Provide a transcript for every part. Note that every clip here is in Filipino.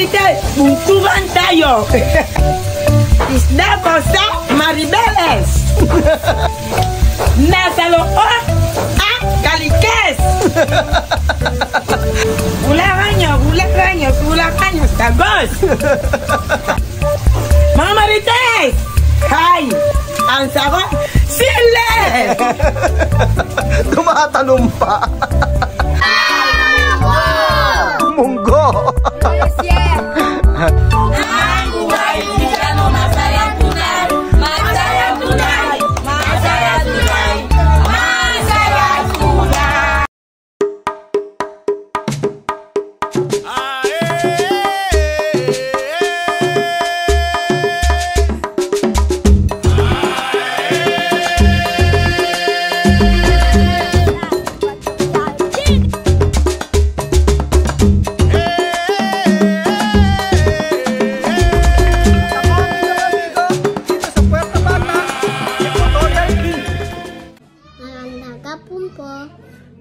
Marites, buntukan tayo. Isda Costa Maribeles. Nasa loob at Calikes. Bulacanyo, Tagos. Mga Marites, hay, ang sagot, sile. Tumatalong pa. Munggo. Ang buhay Pilipino, masayang tunay, masayang tunay, masayang tunay, masayang tunay.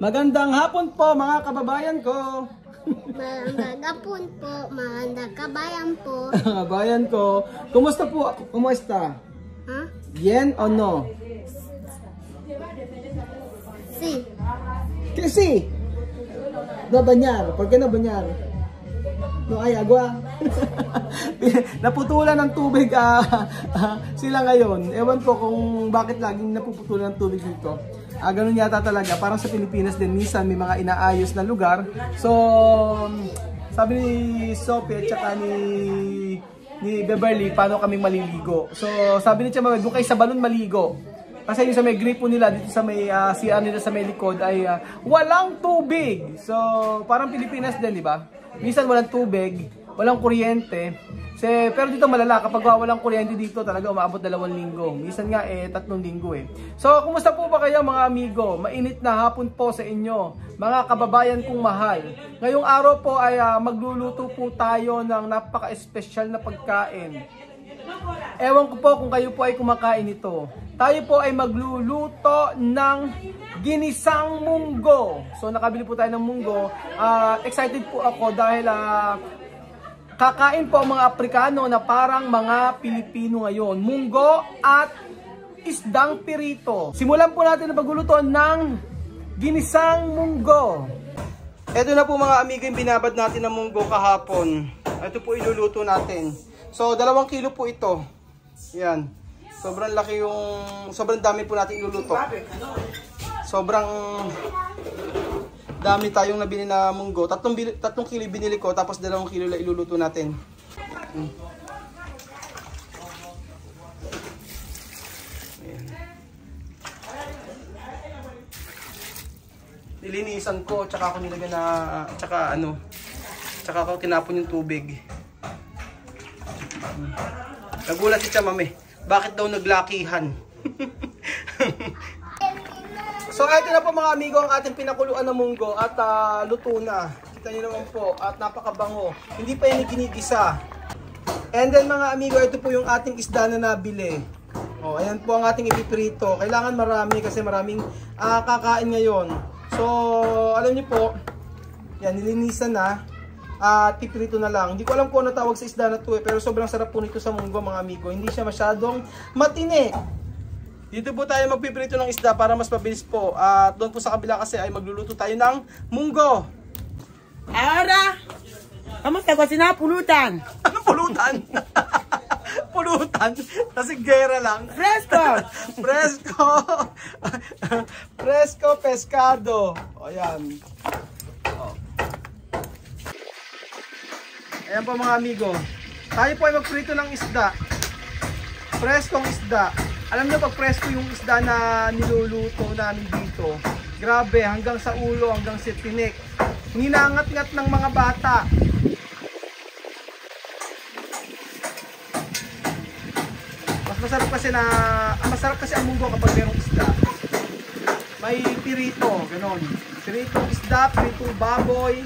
Magandang hapon po mga kababayan ko. Magandang hapon po, magandang kabayan po. Kabayan ko. Kumusta po ako? Kumusta? Ha? Bien o no? Si. Kasi. Nabanyar. ¿Por qué nabanyar? No ay agua. Naputulan ng tubig sila ngayon. Ewan ko kung bakit laging napuputulan ng tubig dito. Ganun yata talaga. Parang sa Pilipinas din, minsan may mga inaayos na lugar. So, sabi ni Sophie at saka ni Beverly, paano kami maliligo. So, sabi ni Chama, doon kayo sa balon maligo. Kasi yung sa may gripo nila, dito sa may CR nila sa may likod ay walang tubig. So, parang Pilipinas din, di ba? Minsan walang tubig, walang kuryente. Pero dito malala, kapag walang kuryente dito talaga umaabot 2 linggo. Minsan nga 3 linggo eh. So, kumusta po ba kayo mga amigo? Mainit na hapon po sa inyo, mga kababayan kong mahal. Ngayong araw po ay magluluto po tayo ng napaka-espesyal na pagkain. Ewan ko po kung kayo po ay kumakain ito. Tayo po ay magluluto ng ginisang munggo. So, nakabili po tayo ng munggo. Excited po ako dahil kakain po ang mga Aprikano na parang mga Pilipino ngayon. Munggo at isdang pirito. Simulan po natin ang pagluluto ng ginisang munggo. Ito na po mga amigo yung binabad natin ng munggo kahapon. Ito po iluluto natin. So 2 kilo po ito. Yan. Sobrang laki sobrang dami po natin iluluto. Sobrang dami tayong nabili na munggo. 3 kilo binili ko, tapos 2 kilo lang iluluto natin. Ayan. Nilinisan ko, tsaka ako nilagyan na, tsaka ako tinapon yung tubig. Nagulat si Chamame, bakit daw naglakihan? So ito na po mga amigo ang ating pinakuluan ng munggo at luto na. Kita niyo naman po at napakabango. Hindi pa yan ginigisa. And then mga amigo, ito po yung ating isda na nabili. Oh, ayan po ang ating ipiprito. Kailangan marami kasi maraming kakain ngayon. So alam niyo po, yan nilinisan na. Piprito na lang. Hindi ko alam kung ano tawag sa isda na to pero sobrang sarap po nito sa munggo mga amigo. Hindi siya masyadong matini. Dito po tayo magpiprito ng isda para mas mabilis po. At doon po sa kabila kasi ay magluluto tayo ng munggo. Ahora, vamos a cocinar pulutan. Anong pulutan? Pulutan? Kasi gera lang. Fresco. Fresco. Fresco pescado. O yan. O. Ayan po mga amigo. Tayo po ay magprito ng isda. Freskong isda. Alam nyo pag presko yung isda na niluluto namin dito, grabe, hanggang sa ulo, hanggang sa tinik. Ninangat-ngat ng mga bata. Masarap kasi ang munggo kapag merong isda. May pirito, ganon. Piritong isda, piritong baboy.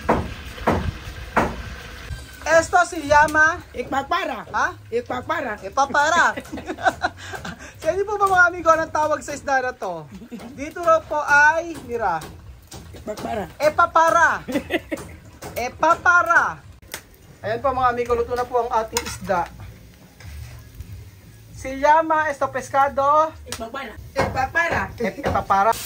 Esto se llama Ikpakpara. Ha? Ikpakpara. Ipapara. So, hindi po ba mga amigo ang tawag sa isda na to? Dito raw po ay, mira, Ikpakpara. epapara. Epapara. Ayan po mga amigo, luto na po ang ating isda. Se llama esto pescado. Ipapara. Epapara.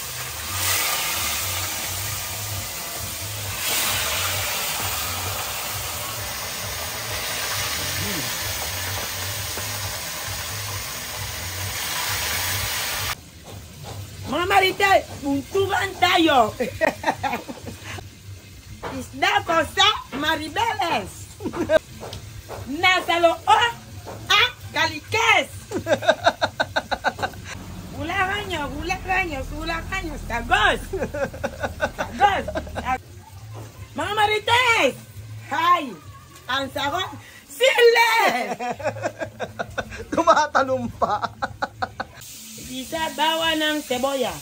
Mga Marites, buntukan tayo. Isda ko sa Maribeles. Nasa loob ang kalikes. Hulakan nyo, sagos. Sagos. Mga Marites, hay, ang sagot, sile. Tumatalong pa. Isa bawa ng seboya.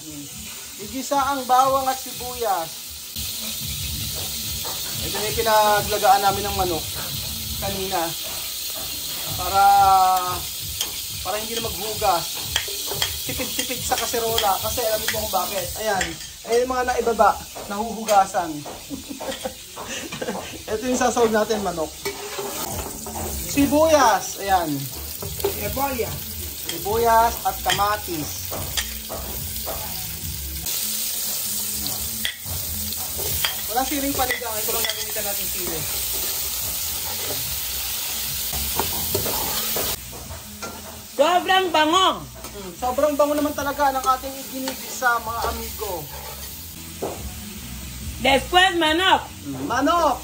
Igisa ang bawang at sibuyas. Ito na yung pinaglagaan namin ng manok kanina. Para hindi na maghugas. Tipid-tipid sa kaserola. Kasi alam niyo po kung bakit. Ayan. Ayan yung mga naibaba. Nahuhugasan. Ito yung sasawag natin manok. Sibuyas. Ayan. Seboya. Sibuyas at kamatis. Walang siling panigang. Ito lang gagamitan natin sili. Sobrang bango. Sobrang bango naman talaga ng ating iginigisa mga amigo. Después manok. Manok!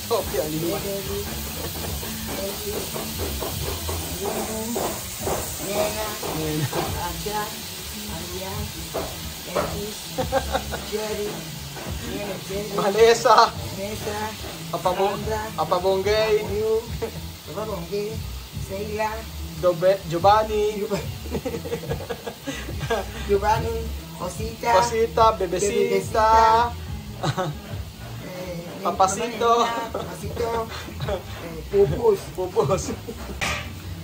Sopia, lima. Malesa. Apabonggay. Giovanni. Cosita. Bebesita. Papasito. Pupus.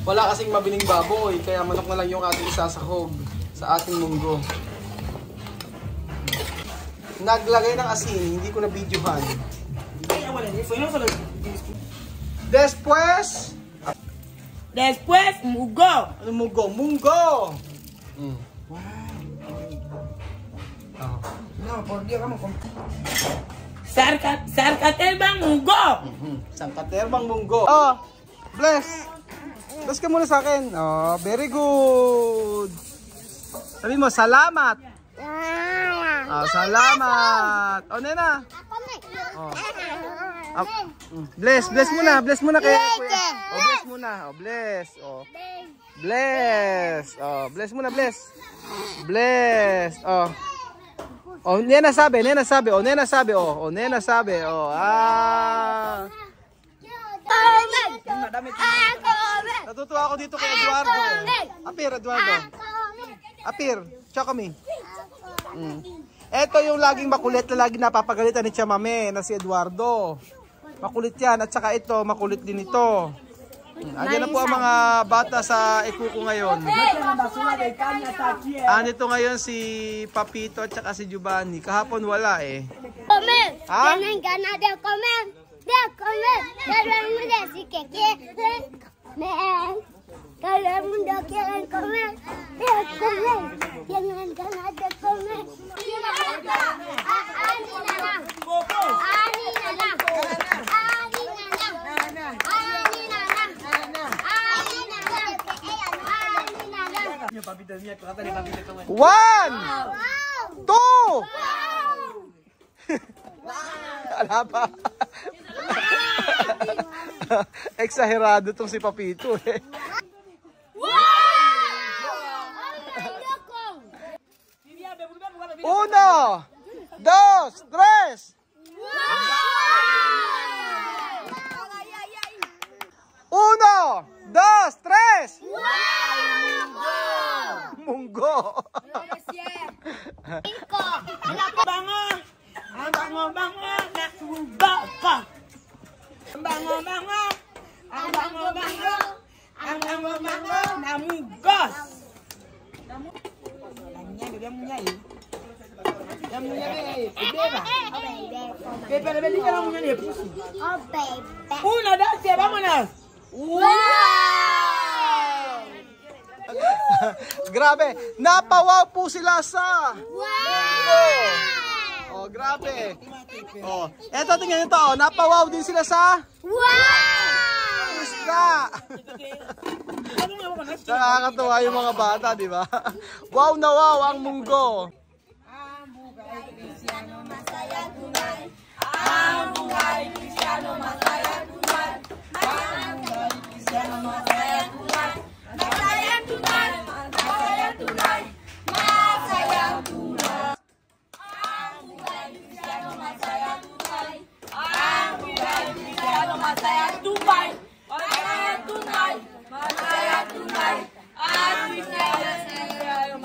Wala kasing mabiling baboy, kaya manok na lang yung ating isasahog sa ating munggo. Naglagay ng asin, hindi ko na videohan. Después mugo. Ano munggo? Munggo! No, por Dios, vamos con... Sarkatelbang mugo. Sangkaterbang munggo. Oh, bless! Bless ka muna sa akin. Oh, very good! Sabi mo, salamat! Oh, salamat! Oh, nena! Oh. Bless muna kay kuya. Oh, bless muna. Oh, bless. Oh. Bless. Oh, bless muna, bless. Bless. Oh. Oh, nena sabi. Oh, nena sabi. Oh, nena sabi. Oh, ah. Natutuwa ako dito kay Eduardo. Eduardo. Apir, tsaka kami. Ito yung laging makulit na lagi napapagalitan ni Chamame na si Eduardo. Makulit yan. At saka ito, makulit din ito. Andiyan na po ang mga bata sa Ikuko ngayon. Andito ngayon si Papito at saka si Giovanni. Kahapon wala eh. Comer. Ha? Tienen ganas de comer. De comer. Todo el mundo dice que quieren comer. Todo el mundo quiere comer. De comer. Tienen ganas de comer. One! Two! Ala pa. Eksaherado tong si Papito eh. Uno, dos, tres. Uno, dos, tres. Munggo. Bango. Ang bango na suba ka. Ang bango. Ang bango na mugos. Damunya eh. Beba. Oh, baby. Beba, beba, di ka lang muna niya pusi. Oh, baby. Una, dance, vámonos. Wow! Grabe, napawaw po sila sa... Wow! Oh, grabe. Oh, eto tingnan nito, oh, napawaw din sila sa... Wow! Isda. Nakakatuwa yung mga bata, di ba? Wow na wow ang munggo. Ang buhay Kristiyano masaya tunay. Ang buhay Kristiyano masaya tunay. Masaya tunay. Masaya tunay. Masaya tunay. Ang buhay Kristiyano masaya tunay. Ang buhay Kristiyano masaya tunay. Masaya tunay. Masaya tunay. Ang Kristiyano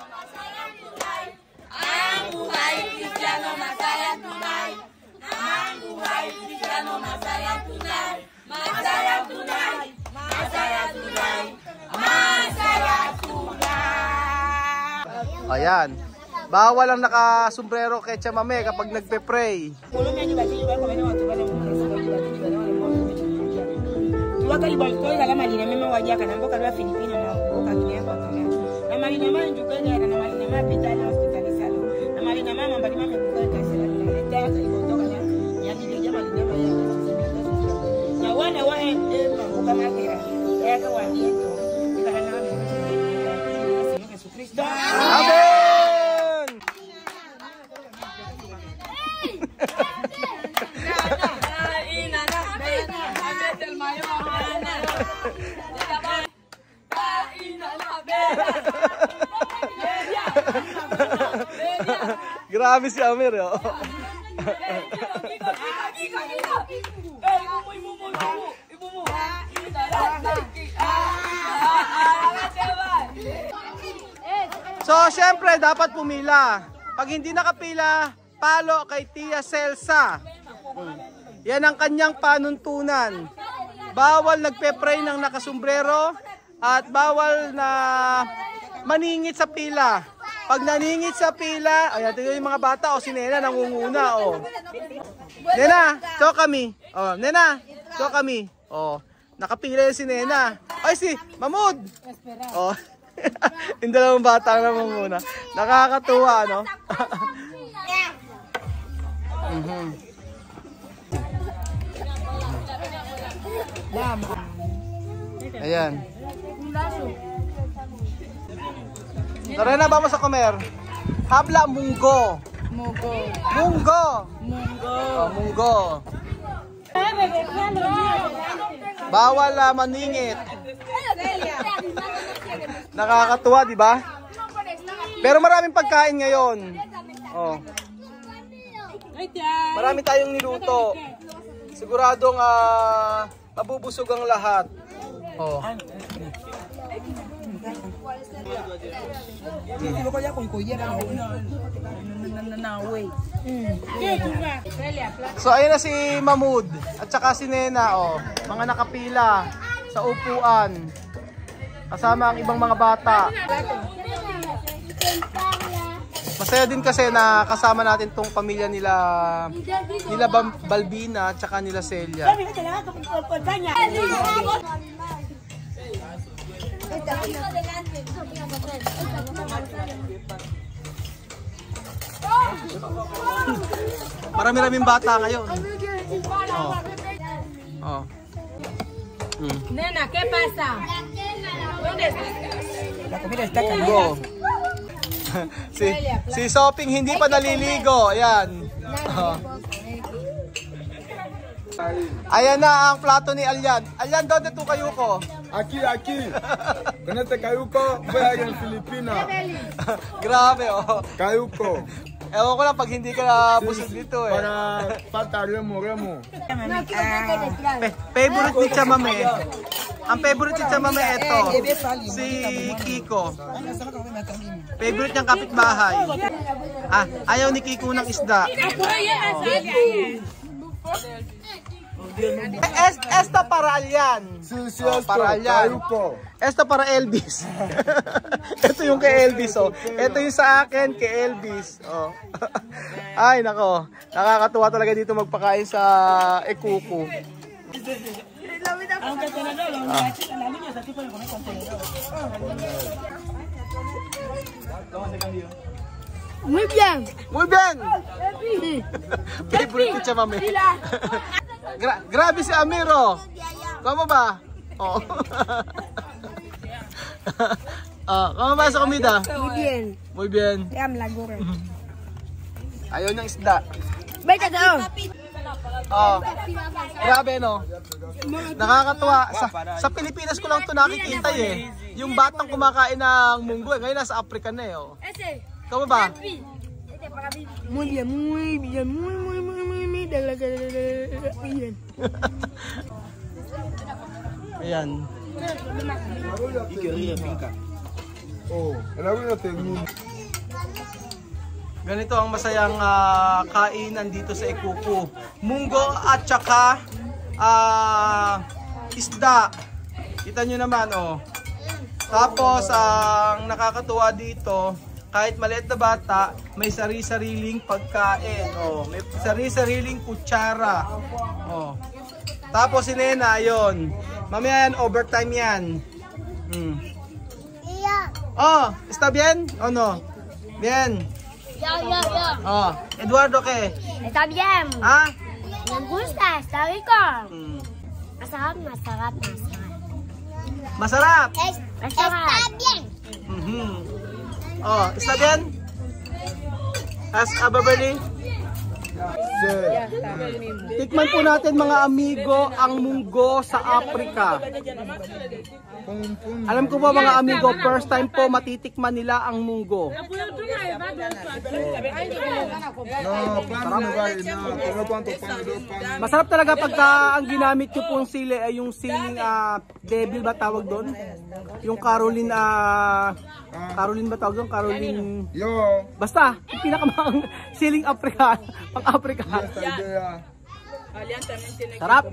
masaya tunay. Ang buhay Kristiyano masaya tunay. Ang buhay Kristiyano masaya tunay. Masaya tunay. Masaya tunay. Masaya tunay. Ayan. Bawal ang nakasombrero kay Chamame kapag nagpe-pray. Amen! Grabe si Amir, oh. So, syempre, dapat pumila. Pag hindi nakapila, palo kay Tia Celsa. Yan ang kanyang panuntunan. Bawal nagpe-pray ng nakasombrero at bawal na maningit sa pila. Pag naningit sa pila, ayan, tingnan yung mga bata, o si Nena nangunguna, o. Nena, show kami. O, Nena, show kami. O, nakapila yun si Nena. Ay, si Mamud. O, yung dalawang bata na nangunguna. Nakakatuwa, no? Ayan. Tara na, vamos a comer. Habla munggo. Munggo. Munggo. Munggo. Oh, munggo. Bawal maningit. Nakakatuwa, di ba? Pero maraming pagkain ngayon. Oh. Marami tayong niluto. Siguradong mabubusog ang lahat. Oh. So ayun na si Mamud at saka si Nena, oh, mga nakapila sa upuan kasama ang ibang mga bata. Masaya din kasi na kasama natin tong pamilya nila Balbina at saka nila Celia. Marami-raming bata ngayon. Oh. Oh. Nena, ¿qué pasa? Go. si Shopping hindi pa naliligo. Ayan. Oh. Ayan na ang plato ni Alyan. Alyan, doon na kayo ko. Aquí. Ganete Cayuco, voy a ir en Filipina. Grabe, oh. Cayuco. Ewan ko lang pag hindi ka na busog dito, eh. Para falta remo. Favorite ni Chamame. Ang favorite ni Chamame ito, si Kiko. Favorite niyang kapitbahay. Ayaw ni Kiko ng isda. Esta para Alyan. Sí, sí, Oh, esto, para Alyan. Cayuco. Esta para Elvis. Ito yung kay Elvis, oh. Ito yung sa akin kay Elvis, oh. Ay, nako. Nakakatuwa talaga dito magpakain sa Ekuku. Aunque el tenedor, los muchachos, las niñas así pueden comer con tenedor. Muy bien. Muy bien! Favorite ko siya, mami. Grabe si Amiro. Kamo ba? Oh. Kamo ba sa komida? Muy bien. Muy bien. Vean la gorra. Ayaw ng isda. Vete, Tao. Oh. Grabe, no? Nakakatuwa. Sa Pilipinas ko lang ito nakikita eh. Yung batang kumakain ng munggo eh. Ngayon nasa Africa na eh. Oh. Kamo ba? Muy bien, muy bien, muy bien. Bien. Ayan. Oh, el abuelo te gusta. Ganito ang masayang kainan dito sa Ekuku. Munggo at saka isda. Kita nyo naman, oh. Tapos, ang nakakatuwa dito, kahit maliit na bata, may sari-sariling pagkain. Oh. May sari-sariling kutsara. Oh. Tapos si Nena, ayun. Mamaya yan, overtime yan. Oh, está bien? O no? Bien. Yo. Oh, Eduardo, ¿qué? Está bien. Ah? Me gusta, está rico. Mm. Masarap. Masarap. Está bien. Mhm. Oh, está bien? As Beverly? Tikman po natin mga amigo ang munggo sa Africa. Alam ko ba mga amigo, first time po matitikman nila ang munggo. No, pan no vale, no. Pero cuánto pan, dos pan. Masarap talaga pagka ang ginamit nyo pong sili ay yung siling devil ba tawag doon? Yung Caroline Caroline ba tawag doon? Caroline... Yo, Basta, yung pinakamahang siling Africa, pang-Africa. esta idea. Sarap.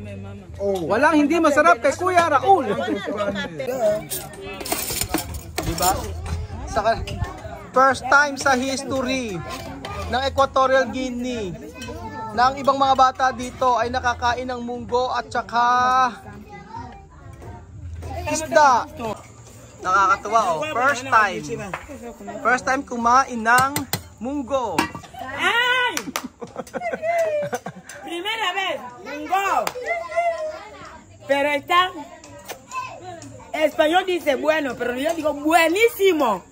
Oh, Walang hindi masarap kay Kuya Raul. Diba? First time sa history ng Equatorial Guinea na ang ibang mga bata dito ay nakakain ng munggo at saka isda. Nakakatuwa, oh. First time. First time kumain ng munggo. ¡Ay! Primera vez, mungo. Pero está... Español dice bueno, pero yo digo buenísimo.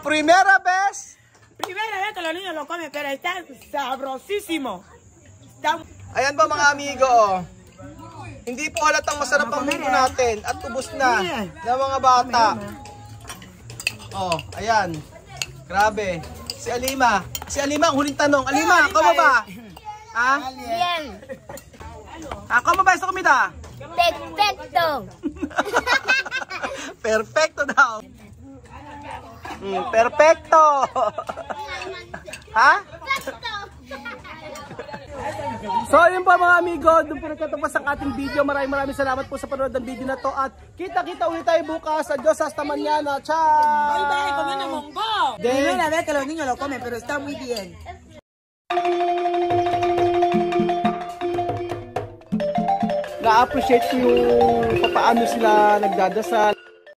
Primera vez. Primera vez que los niños lo comen, pero está sabrosísimo. Está... Ayan ba mga amigo, oh. Hindi po halatang masarap ang munggo natin at ubos na ng mga bata. Oh, ayan. Grabe. Si Alima ang huling tanong. Alima, kamo ba? Ha? Bien. Kamo ba sa komida? Perfecto. Perfecto daw. Perfecto. Ha? So yun po mga amigo, doon po nagtatapos ang ating video. Maraming salamat po sa panonood ng video na to. At kita-kita ulit tayo bukas. Adios hasta mañana. Ciao! Hoy, va comiendo mungo. Primera vez que los niños lo comen, pero está muy bien. Na-appreciate ko yung paano sila nagdadasal.